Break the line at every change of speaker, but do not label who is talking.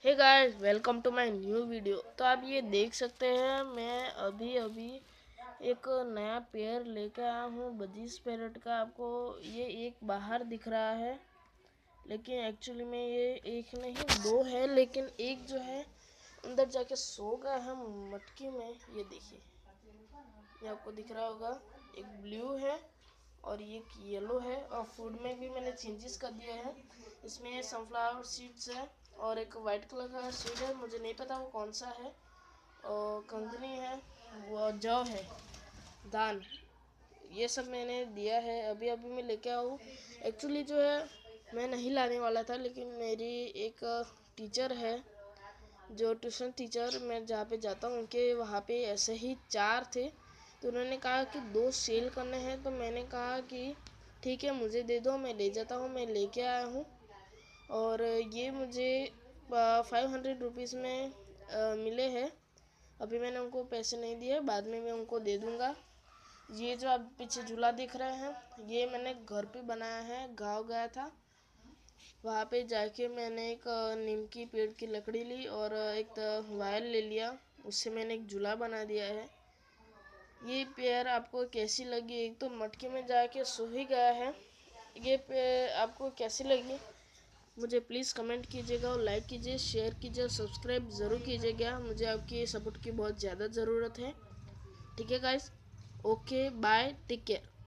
Hey guys, welcome to my new video. तो आप ये देख सकते हैं, मैं अभी अभी एक नया पेयर लेके आया हूँ बजीज पैरेट का। आपको ये एक बाहर दिख रहा है, लेकिन एक्चुअली में ये एक नहीं दो है। लेकिन एक जो है अंदर जाके सो गया है मटकी में। ये देखिए, ये आपको दिख रहा होगा। एक ब्लू है और ये येलो है। और फूड में भी मैंने चेंजेस कर दिया है। इसमें सनफ्लावर सीड्स है और एक वाइट कलर का सीड है, मुझे नहीं पता वो कौन सा है। और कंगनी है, वो जौ है, दान, ये सब मैंने दिया है। अभी अभी मैं लेके आया हूँ। एक्चुअली जो है मैं नहीं लाने वाला था, लेकिन मेरी एक टीचर है, जो ट्यूशन टीचर मैं जहाँ पे जाता हूँ, उनके वहाँ पे ऐसे ही चार थे। तो उन्होंने कहा कि दो सेल करने हैं। तो मैंने कहा कि ठीक है, मुझे दे दो, मैं ले जाता हूँ। मैं लेके आया हूँ और ये मुझे 500 रुपीज़ में मिले हैं। अभी मैंने उनको पैसे नहीं दिए, बाद में मैं उनको दे दूँगा। ये जो आप पीछे झूला दिख रहे हैं, ये मैंने घर पे बनाया है। गाँव गया था, वहाँ पे जाके मैंने एक नीम की पेड़ की लकड़ी ली और एक वायर ले लिया, उससे मैंने एक झूला बना दिया है। ये पेड़ आपको कैसी लगी? एक तो मटके में जाके सो ही गया है। ये पेड़ आपको कैसी लगी मुझे प्लीज़ कमेंट कीजिएगा और लाइक कीजिए, शेयर कीजिए, सब्सक्राइब ज़रूर कीजिएगा। मुझे आपकी सपोर्ट की बहुत ज़्यादा ज़रूरत है। ठीक है guys, okay bye, take care.